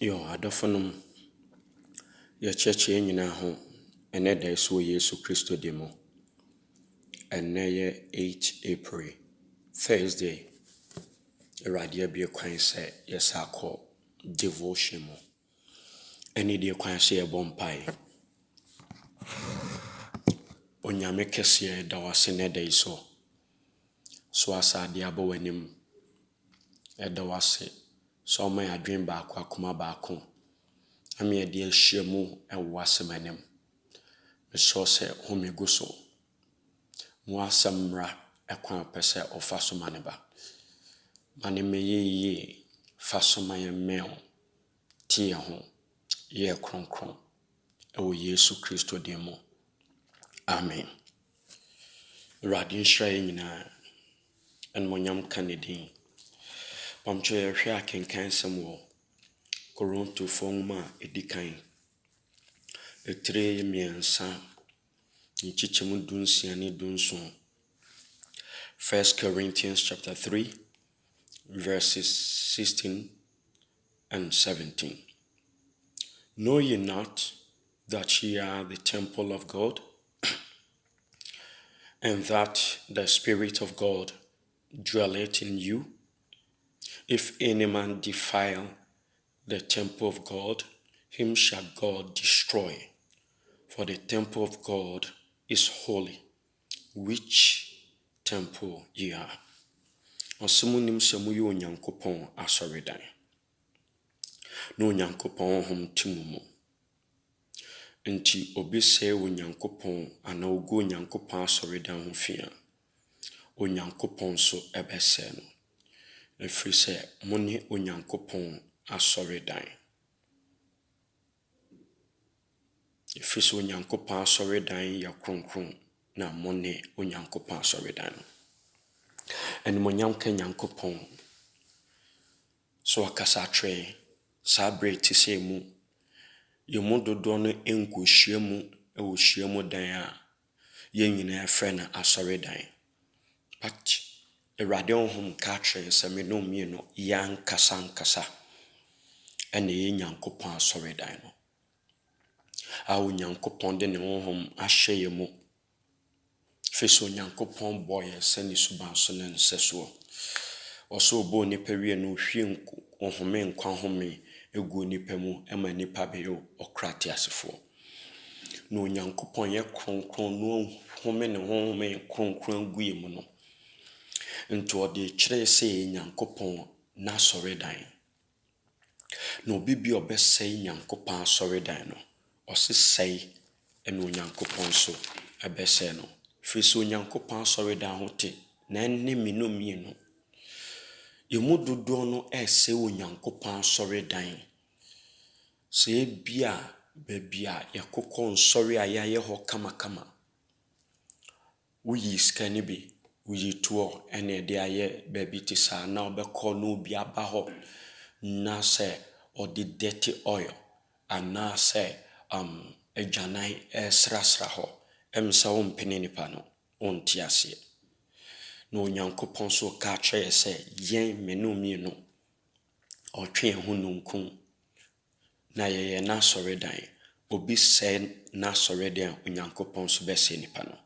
Yo, adɔfonom, yɛkyerɛkyerɛ nyinaa ho, ɛnɛ da so wɔ Yesu Kristo di mu. Ɛnɛ yɛ 8 April, Thursday. Awurade abue kwan sɛ yɛsa akɔ devotion mu. Ɛne deɛ kwan sɛ yɛbɔ mpae. Onyame kɛseɛ da wase nɛ da yi so. So asade abɔ w'anim. Ɛda wase. So ɔma yɛ adwene baako akoma baako. Ama yɛde ahyia mu ɛwɔ asɛm anim. Mesrɛ sɛ home gu so. Mo asɛm mmra ɛkwan pɛ sɛ ɔfa so ma ne ba. Ma ne mɛyɛ yie. Fa so ma yɛ mmɛn. Tie ho. Yɛ kronkron. Ɛwɔ Yesu Kristo din mu. Amen. Awurade nhyira yɛn nyinaa. Animuonyam ka ne din. Pamkyɛ yɛhwɛ akenkan sɛm wɔ Korintofoɔ nwoma a ɛdi kan. Ɛtire mmiɛnsa. Nkyekyɛmu 16 ne 17. 1 Corinthians chapter 3, verses 16 and 17. Know ye not that ye are the temple of God, and that the Spirit of God dwelleth in you? If any man defile the temple of God, him shall God destroy. For the temple of God is holy, which temple ye are. Ɔsɛmunim sɛ moyɛ Onyankopɔn asɔredan. Na Onyankopɔn honhom te mo mu. Nti obi sɛ Onyankopɔn ana ogu Onyankopɔn asɔredan ho fi a, Onyankopɔn so ɛbɛsɛ no. Ɛfiri sɛ mo ne Onyankopɔn asɔredan. Ɛfiri sɛ Onyankopɔn asɔredan yɛ kronkron na mo ne Onyankopɔn asɔredan no. Animuonyam ka Nyankopɔn. So akasa atwɛn. Saa bere te sɛ mu. Yɛmu dodoɔ no nkɔhyia mu ɛwɔ hyia mu dan a yɛn nyinaa frɛ no asɔredan. But Awurade honhom ka kyerɛ sɛ me ne mmienu yɛankasa ɛna yɛ Nyankopɔn asɔredan no. A Onyankopɔn de ne honhom ahyɛ yɛn mu. Firi sɛ Onyankopɔn bɔ yɛn sɛ ne suban so ne nsɛsoɔ. Ɔsɔ ɔbɔ nipa wie no hwie ɔhome nkwa home egu nipa mu ɛma nipa bɛyɛ ɔkrate asefoɔ. Na Onyankopɔn yɛ kronkron no home ne honhom kronkron gu yɛn mu no. Nti ɔde kyerɛ sɛ yɛ Nyankopɔn n'asɔredan. Na obi bi ɔbɛsɛe Nyankopɔn asɔredan no, ɔsesɛe ɛna Onyankopɔn so ɛbɛsɛe no. Firi sɛ Onyankopɔn asɔredan ho te na ɛne me no mmienu. Yɛmu dodoɔ no ɛsɛ Onyankopɔn asɔredan. Sɛ ebia baabi a yɛkokɔ nsɔre a yɛayɛ hɔ kamakama. Woyi sika ne bi, woyi toɔ ɛna ɛde ayɛ baabi te saa na ɔbɛkɔ na obi aba hɔ na sɛ ɔde dirty oil anaasɛ adwanan ɛsrasra hɔ. Ɛmsa wompene nipa no, wonte aseɛ. Na Onyankopɔn so ka kyerɛ sɛ yɛn me no mmienu ɔtwe yɛn ho nunkum na yɛyɛ n'asɔredan. Obi sɛe n'asɔredan a Onyankopɔn so bɛsɛe nipa no.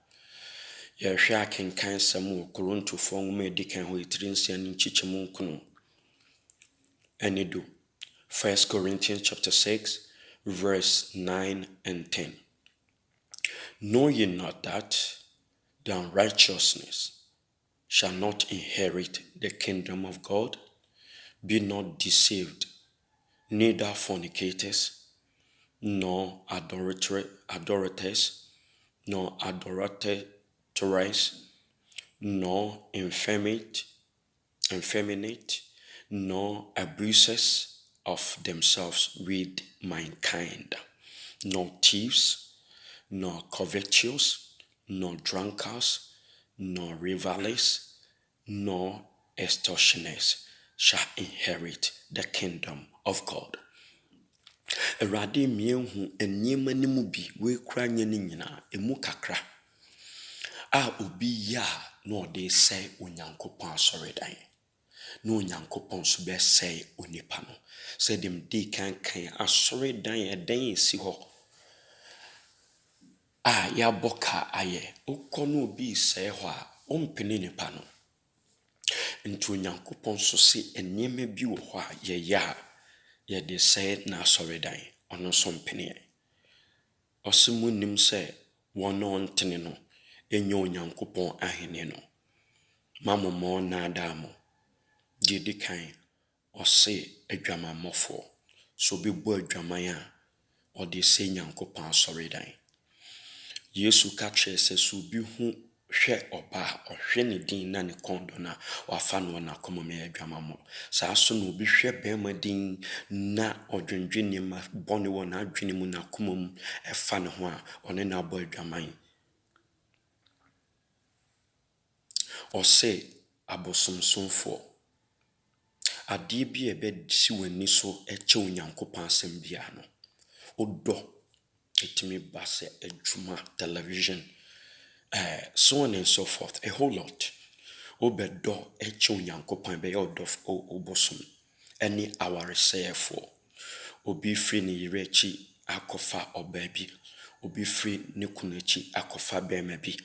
Yɛhwɛ akenkan sɛm wɔ Korintofoɔ nwoma edi kan hɔ ɛtiri 6 ne nkyekyɛmu 9 ɛne do. 1 Corinthians chapter 6, verse 9 and 10. Know ye not that the unrighteousness shall not inherit the kingdom of God? Be not deceived, neither fornicators, nor idolaters, nor adulterers, nor effeminate, nor abusers of themselves with mankind, nor thieves, nor covetous, nor drunkards, nor revelers, nor extortioners shall inherit the kingdom of God. Awurade mmiɛnhu nneɛma no mu bi wɔekura nyɛ ne nyinaa emu kakra a obi yɛ a na ɔde sɛ Onyankopɔn asɔredan. na onyankopɔn so bɛsɛe onipa no. Sɛ dem di kankan asɔre dan ɛdan esi hɔ a yɛabɔ ka ayɛ. Wokɔ no obi sɛe hɔ a ɔmpene nipa no. Nti onyankopɔn so se nneɛma bi wɔ hɔ a yɛyɛ a yɛde sɛe n'asɔre dan. Ɔno so mpene. Ɔse mu nim sɛ wɔn a ɔntene no ɛnyɛ onyankopɔn ahenni no. Mamoma ɔnnaadaa mo. Deɛ di kan, ɔse adwamammɔfoɔ. So obi bɔ adwaman a ɔde sɛ nyankopɔn asɔre dan. Yesu ka kyerɛ sɛ so obi hu hwɛ ɔbaa ɔhwɛ ne din na ne kɔndɔ na wafa no wɔ n'akoma mu yɛ adwamammɔ. Saa so na obi hwɛ bɛrima din na ɔdwendwe nneɛma bɔne wɔ n'adwene mu n'akoma mu ɛfa ne ho a ɔne no abɔ adwaman. Ɔse abosomsomfoɔ. Adeɛ bi a ɛbɛsi w'ani so ɛkyɛ onyankopɔn asɛm biara no. Wodɔ ɛtumi ba sɛ adwuma, television, so on and so forth, a whole lot. Wobɛdɔ ɛkyɛ onyankopɔn ɛbɛyɛ ɔdɔ obosom ɛne awaresɛefoɔ. Obi firi ne yere akyi akɔfa ɔbaa bi. Obi firi ne kunu akyi akɔfa bɛrima bi.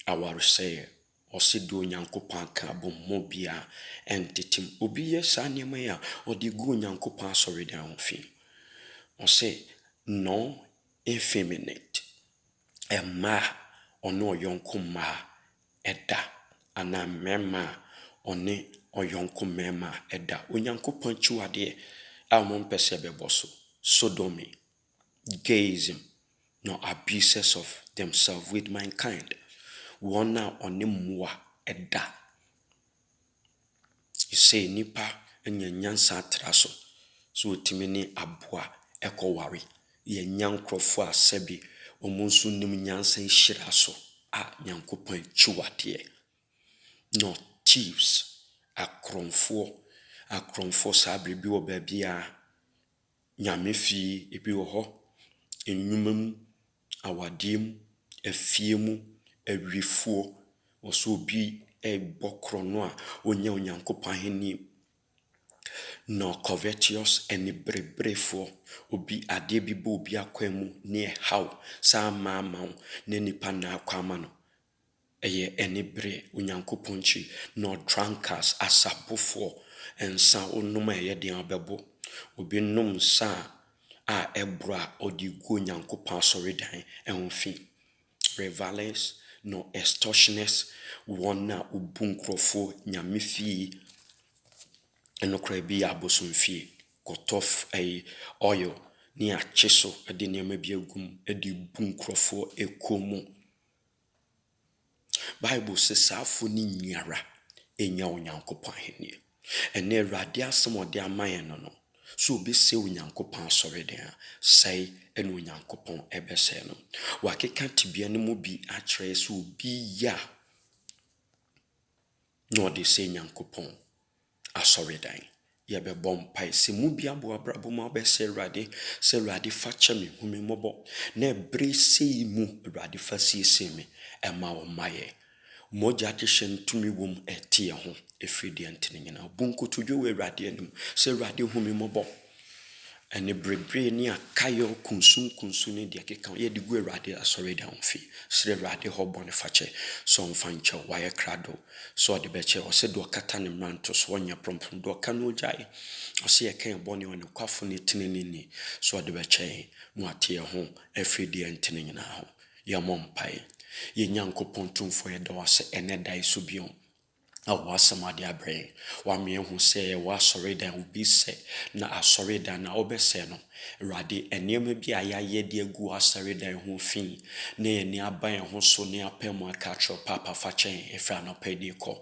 Awaresɛe. Ɔse de onyankopɔn aka abɔmmɔ biara ɛntetem. Obi yɛ saa nneɛma yi a ɔde gu onyankopɔn asɔre dan ho fi. Ɔse no effeminate. Mmaa ɔne ɔyɔnko mmaa ɛda. Anaa mmarima a ɔne ɔyɔnko mmarima ɛda. Onyankopɔn akyiwadeɛ a wɔn mpɛ sɛ ɛbɛbɔ so. Sodomy, gayism, no abuses of themselves with mankind. Wɔn a ɔne mmoa ɛda. Sɛ nipa ɛnya nyansa atra so. So otimi ne aboa ɛkɔware. Yɛnya nkurɔfoɔ a sɛbi ɔmo nso nim nyansa nhyira so a nyankopɔn akyiwadeɛ. No thieves, akrɔmfoɔ saa bere bi wɔ baabi a nyame fie ebi wɔ hɔ. Nnwuma mu, awadeɛ mu, afie mu, awifoɔ. Ɔsɛ obi ɛbɔ korɔno a onya onyankopɔn ahenni. No covetous ɛne bereberefoɔ. Obi adeɛ bi bɔ obi akwan mu ne ɛhaw saa ama wo ne nipa na akɔ ama no. Ɛyɛ ɛne bere onyankopɔn kyi. No drunkards, asabofoɔ. Nsa onom a ɛyɛ den abɛbo. Obi nom nsa a ɛboro a ɔde gu onyankopɔn asɔre dan ɛho fi. Revelers, no extortioners, wɔn a obu nkurɔfoɔ nyame fie ɛno koraa bi yɛ abosom fie. Kɔtɔ oil ne akye so ɛde nneɛma bi agum ɛde bu nkurɔfoɔ ɛkɔ mu. Bible sɛ saafo ne nyara ɛnya onyankopɔn ahenni. Ɛnɛ Awurade asɛm ɔde ama yɛn no. So obi sɛ onyankopɔn asɔre dan a sɛe ɛne onyankopɔn ɛbɛsɛe no. Wakeka tibia no mu bi akyerɛ sɛ obi yɛ a na ɔde sɛ nyankopɔn asɔre dan. Yɛbɛbɔ mpae sɛ mu bi aboa brabɔ mu abɛsɛ Awurade sɛ Awurade fa kyɛ me hu me mmɔbɔ na ɛbere sei mu Awurade fa siesie me ɛma wo mayɛ. Mogya hyehyɛ ntumi wom ɛte ho ɛfiri deɛ ntene nyina. Bunkotodwe wɔ Awurade anim sɛ Awurade hu me mmɔbɔ. Ɛne bereberee ne akayɔ kunsun ne deɛ keka yɛde gu Awurade asɔre dan ho fi. Sɛ Awurade hɔ bɔ ne fakyɛ sɛ ɔmfa nkyɛw wayɛ krado sɛ ɔde bɛkyɛ. Ɔsɛ de ɔkata ne mmeranto so ɔnyɛ prɔmprom de ɔka no ogyae. Ɔsɛ yɛka yɛ bɔne ɔne kwafo ne tene ne ni sɛ ɔde bɛkyɛ na wate yɛ ho ɛfiri deɛ ntene nyinaa ho. Yɛmmɔ mpae. Yɛ nyankopɔn tumfo yɛda wo ase ɛnɛ da so bio. Awasɛm ade abrɛ. Wame hu sɛ wasɔre dan obi sɛ na asɔre dan na obɛsɛ no. Awurade nneɛma bi a yɛayɛ de agu asɔre dan ho fi na yɛni aba yɛn ho so ne apɛ mu aka kyerɛ papa fa kyɛn ɛfiri anɔpa de kɔ.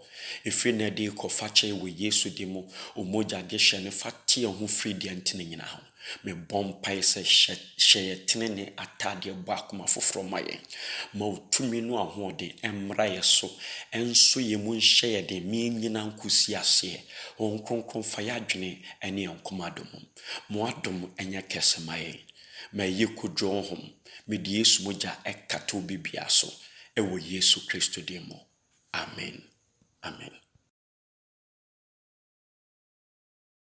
Ɛfiri na de kɔ fa kyɛn wɔ Yesu de mu. Omogya de hyɛ ne fa te yɛn ho firi deɛ ntene nyinaa ho. Me mpae sɛ hyɛ yɛ tene ne atadeɛ bɔ akoma foforɔ ma yɛn. Ma otumi no ahoɔden mmra yɛ so. Ɛnso yɛ mu nhyɛ yɛ de me nyina nkosi aseɛ. Wɔn kronkron fa yɛ adwene ɛne yɛn koma dom. Mo adom ɛnyɛ kɛse ma yɛn. Ma yɛ kodwo hom. Me de Yesu mogya ɛkata bibia so. Ɛwɔ Yesu Kristo din mu. Amen. Amen.